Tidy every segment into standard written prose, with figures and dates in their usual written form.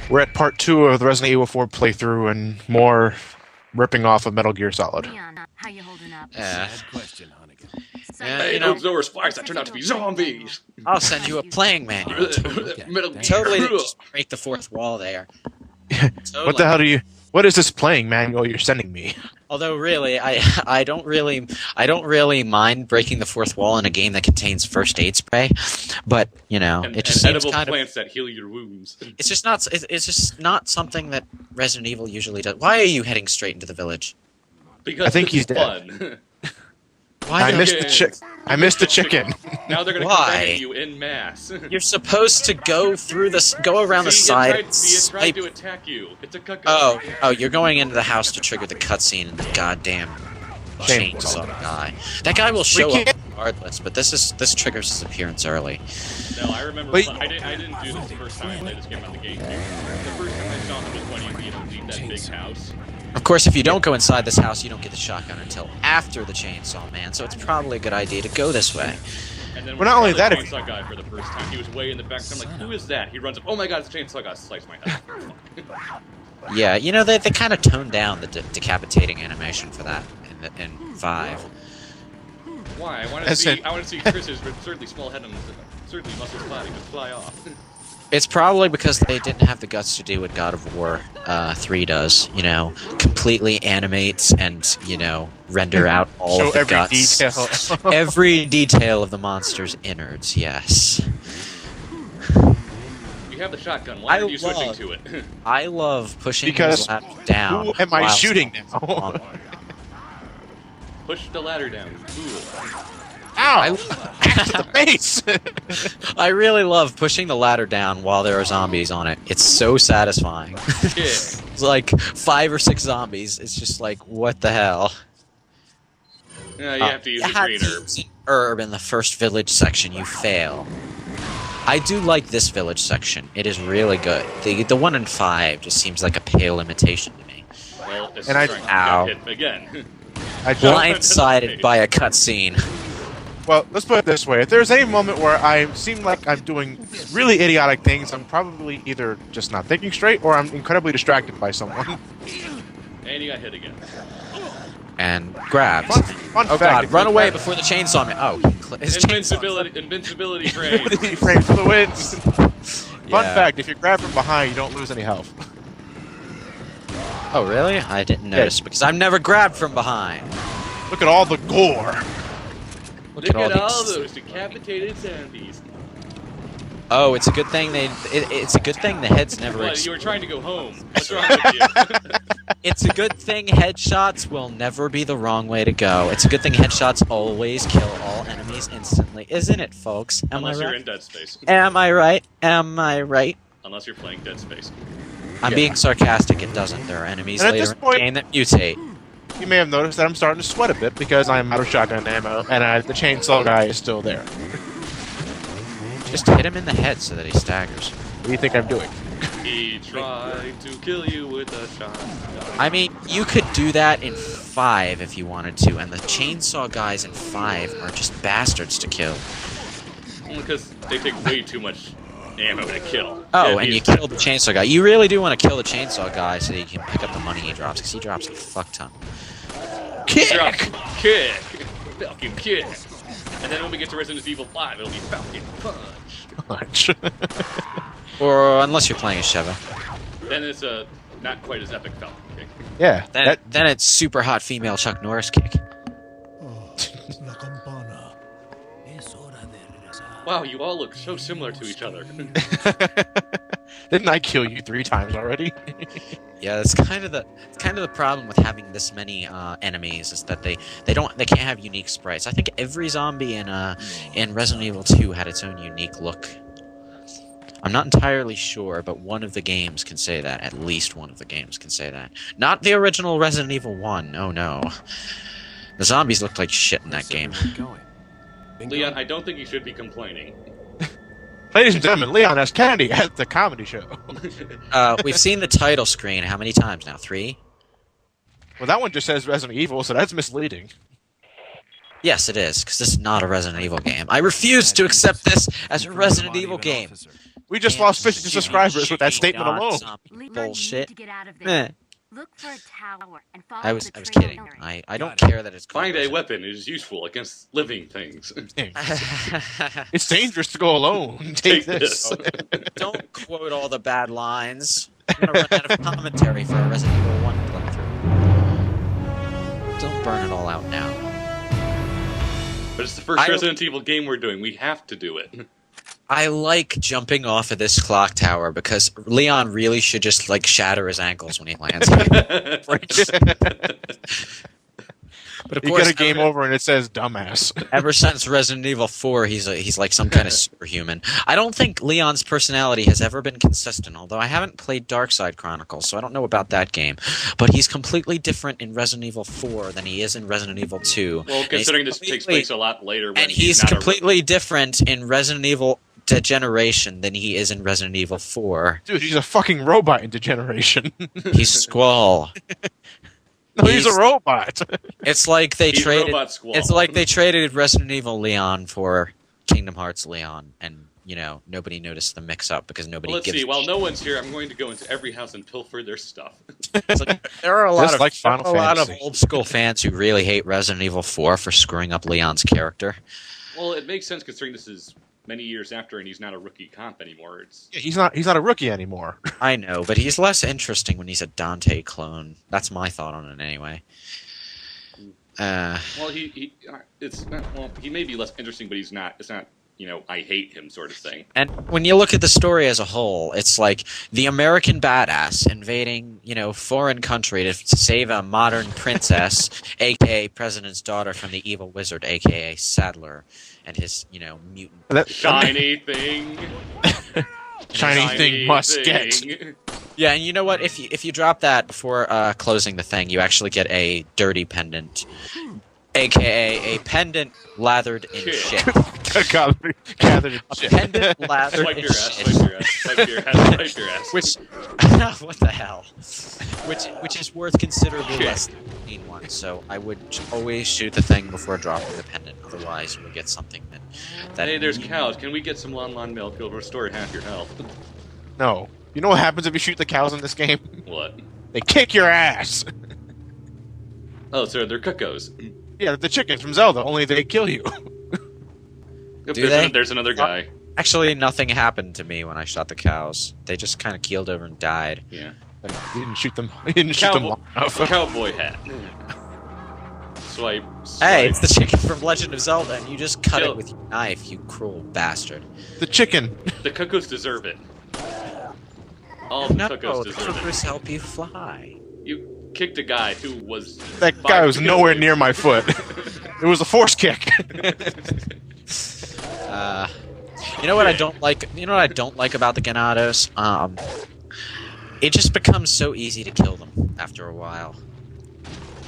We're at part 2 of the Resident Evil 4 playthrough and more ripping off of Metal Gear Solid. Leon, how you holding up? Yeah. Sad question, Hannigan. Yeah, Hey, you know, those spies that turned out to be zombies. I'll send you a playing manual. Metal Gear. Totally didn't just break the fourth wall there. Totally. What the hell what is this playing manual you're sending me? Although really, I don't really mind breaking the fourth wall in a game that contains first aid spray, but you know, And, it just and seems edible kind of. plants that heal your wounds. It's just not. It's just not something that Resident Evil usually does. Why are you heading straight into the village? Because I think this he's is dead. fun. Why I don't- missed the chick. I missed the chicken. Now they're gonna come back Why? at you in mass. You're supposed to go through this, go around the See, side. It tried snipe- to attack you. It's a cucko. Oh, you're going into the house to trigger the cutscene and the goddamn chainsaw guy. That guy will show up can't- regardless, but this triggers his appearance early. No, I remember. Wait. I didn't do this the first time I played this game on the GameCube. The first time I saw him was when you leave that big house. Of course, if you don't go inside this house, you don't get the shotgun until after the chainsaw man, so it's probably a good idea to go this way. And then Well, not only the that, if- chainsaw guy for the first time, he was way in the back. So I'm like, who is that? He runs up. Oh my god, it's the chainsaw guy! Slice my head. Yeah, you know, they kind of toned down the decapitating animation for that in 5. Why? I want to That's see. it. I want to see Chris's certainly small head and certainly muscles flatting just fly off. It's probably because they didn't have the guts to do what God of War 3 does, you know, completely animate and, you know, render out all Show of the every guts. detail. Every detail of the monster's innards, yes. You have the shotgun. Why aren't you switching to it? I love pushing Because the ladder down. who am I while shooting still now? on- Push the ladder down. Cool. Ow! Axe to the face! I really love pushing the ladder down while there are zombies on it. It's so satisfying. Yeah. It's like 5 or 6 zombies. It's just like, what the hell? Yeah, you have to use You the had green to herb. use an herb in the first village section. You fail. I do like this village section. It is really good. The one in 5 just seems like a pale imitation to me. Well, it's And I- strength. Ow. You got hit again. I don't. Blindsided by a cutscene. Well, let's put it this way: if there's any moment where I seem like I'm doing really idiotic things, I'm probably either just not thinking straight, or I'm incredibly distracted by someone. And you got hit again. And grabbed. Fun Oh fact, god, if run you away grab- before the chainsaw man. Oh, his Invincibility frame. Frame for the wins. Fun Yeah. fact: if you grab from behind, you don't lose any health. Oh really? I didn't notice because I'm never grabbed from behind. Look at all the gore. Look at all these- those decapitated zombies. Oh, it's a good thing it's a good thing the heads never. What, you were trying to go home. What's wrong with you? It's a good thing headshots will never be the wrong way to go. It's a good thing headshots always kill all enemies instantly, isn't it, folks? Am Unless I you're right? in Dead Space. Am I right? Am I right? Unless you're playing Dead Space. I'm Yeah. being sarcastic. It doesn't. There are enemies And at later this in point- the game that mutate. You may have noticed that I'm starting to sweat a bit because I'm out of shotgun ammo, and the chainsaw guy is still there. Just hit him in the head so that he staggers. What do you think I'm doing? He tried to kill you with a shotgun. I mean, you could do that in 5 if you wanted to, and the chainsaw guys in 5 are just bastards to kill. Because they take way too much ammo to kill. Oh, Yeah, and you he's kill the chainsaw guy. You really do want to kill the chainsaw guy so that you can pick up the money he drops, because he drops a fuck ton. Drop, kick, Falcon kick. And then when we get to Resident Evil 5, it'll be Falcon punch. Or unless you're playing a Sheva. Then it's a not quite as epic Falcon kick. Yeah, Then it's super hot female Chuck Norris kick. La campana. Es hora de regresar. Wow, you all look so similar to each other. didn't I kill you 3 times already? Yeah, it's kind of the problem with having this many enemies is that they can't have unique sprites. I think every zombie in Resident Evil 2 had its own unique look. I'm not entirely sure, but one of the games can say that. At least one of the games can say that. Not the original Resident Evil 1. Oh no. The zombies looked like shit in that game. Leon, I don't think you should be complaining. Ladies and gentlemen, Leon S. Kennedy at the comedy show. We've seen the title screen how many times now? 3? Well, that one just says Resident Evil, so that's misleading. Yes, it is, because this is not a Resident Evil game. I refuse to accept this as a Resident Evil game. We just lost 50 subscribers with that statement alone. Bullshit. To get out of Eh. there. Look for a tower and follow I was the kidding. trail. I don't care that it's called Find a Resident- weapon is useful against living things. It's dangerous to go alone. Take this. Don't quote all the bad lines. I'm gonna run out of commentary for a Resident Evil 1 playthrough. Don't burn it all out now. But it's the first Resident Evil game we're doing. We have to do it. I like jumping off of this clock tower because Leon really should just like shatter his ankles when he lands. But of You course, get a game over and it says dumbass. ever since Resident Evil 4, he's like some kind of superhuman. I don't think Leon's personality has ever been consistent, although I haven't played Darkside Chronicles, so I don't know about that game. But he's completely different in Resident Evil 4 than he is in Resident Evil 2. Well, considering this takes place a lot later, when And he's not completely different in Resident Evil Degeneration than he is in Resident Evil 4. Dude, he's a fucking robot in Degeneration. He's Squall. No, he's a robot. It's like they He's traded. Robot Squall. It's like they traded Resident Evil Leon for Kingdom Hearts Leon, and nobody noticed the mix-up because nobody. Let's gives see. a While shit. no one's here, I'm going to go into every house and pilfer their stuff. It's like, there are a lot Just of like Final there are a lot of Fantasy. old school fans who really hate Resident Evil 4 for screwing up Leon's character. Well, it makes sense considering this is many years after, and he's not a rookie comp anymore. It's Yeah, he's not a rookie anymore. I know, but he's less interesting when he's a Dante clone. That's my thought on it, anyway. well, he may be less interesting, but he's not. It's not. I hate him sort of thing. And when you look at the story as a whole, it's like the American badass invading, foreign country to save a modern princess, aka president's daughter, from the evil wizard, aka Sadler, and his, mutant. Shiny thing. Shiny thing must get. Yeah, and you know what? If you drop that before closing the thing, you actually get a dirty pendant, aka a pendant lathered in shit. Gathered in A shit. pendant lathered Swipe in your ass. shit. Swipe your ass. Swipe your ass. Swipe your ass. Which, what the hell? Which is worth considerably less than the clean one. So I would always shoot the thing before dropping the pendant. Otherwise, you will get something that. Hey, there's cows. Can we get some Lon milk? It'll restore half your health. No. You know what happens if you shoot the cows in this game? What? They kick your ass. Oh, so they're cuckoos. Yeah, the chickens from Zelda, only they kill you. Yep, Do they? There's another guy. Actually, nothing happened to me when I shot the cows. They just kind of keeled over and died. Yeah. You didn't shoot them. You didn't shoot them long enough. Cowboy hat. Swipe. Hey, it's the chicken from Legend of Zelda, and you just cut Kill. it with your knife, you cruel bastard. The chicken. The cuckoos deserve it. All the No, cuckoos the deserve cuckoos it. help you fly. You kicked a guy who was. That guy was nowhere near my foot. It was a force kick. You know what I don't like? You know what I don't like about the Ganados? It just becomes so easy to kill them after a while.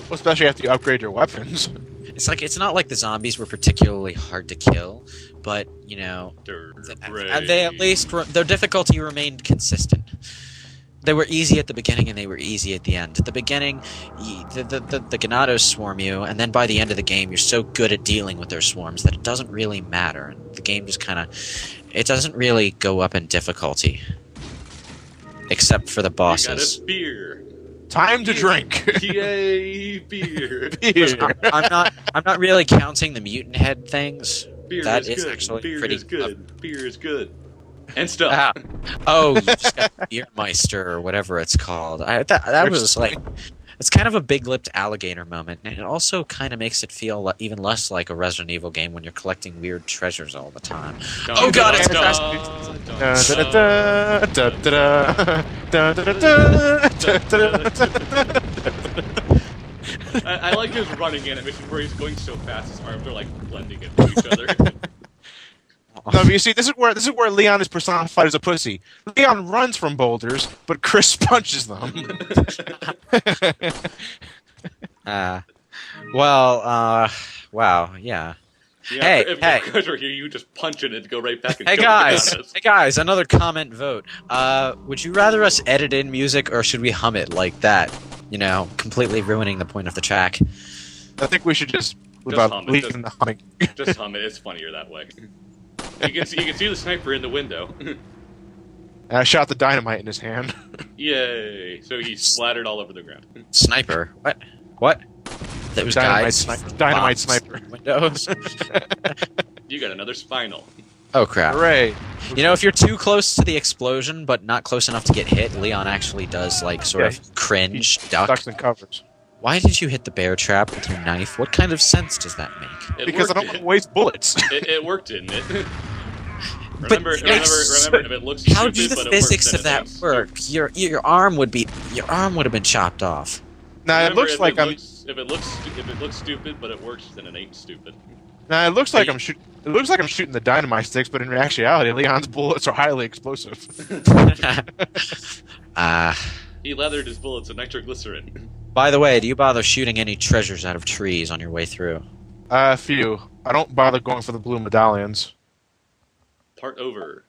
Well, especially after you upgrade your weapons. It's not like the zombies were particularly hard to kill, but they at least their difficulty remained consistent. They were easy at the beginning and they were easy at the end. At the beginning, the Ganados swarm you, and then by the end of the game, you're so good at dealing with their swarms that it doesn't really matter. And the game just it doesn't really go up in difficulty, except for the You got bosses. a beer. Time to drink. Yay, beer. Beer. I'm not really counting the mutant head things. Beer That is is good. actually Beer pretty is good. Beer is good. And stuff. Ah. Oh, you just got Beermeister or whatever it's called. That was like, it's kind of a big-lipped alligator moment, and it also kind of makes it feel even less like a Resident Evil game when you're collecting weird treasures all the time. Oh god, it's I like his running animation where he's going so fast his arms are like blending into each other. No, but you see, this is where Leon is personified as a pussy. Leon runs from boulders, but Chris punches them. Wow, yeah. Yeah, Hey, if hey. the guys were here, you just punch it and go right back and Hey kill guys, the hey guys, another comment vote. Would you rather us edit in music or should we hum it like that? Completely ruining the point of the track. I think we should just hum it, leave just- the humming. Just hum it. It's funnier that way. You can see the sniper in the window. And I shot the dynamite in his hand. Yay! So he splattered all over the ground. Sniper. What? What? That was guys. Dynamite bombs, sniper. Windows. You got another spinal. Oh crap. Hooray! You know, if you're too close to the explosion, but not close enough to get hit, Leon actually does, like, sort Yeah, of cringe, He duck. ducks and covers. Why did you hit the bear trap with your knife? What kind of sense does that make? Because I don't want to waste bullets. It worked, didn't it? But remember, it's- if it looks How stupid, do the but it physics works, of then that it work? Your arm would have been chopped off. Now it Remember, looks like I'm. if it looks stupid, but it works, then it ain't stupid. Now it looks like I'm shooting. It looks like I'm shooting the dynamite sticks, but in actuality, Leon's bullets are highly explosive. He lathered his bullets with nitroglycerin. By the way, do you bother shooting any treasures out of trees on your way through? Few. I don't bother going for the blue medallions. Part over.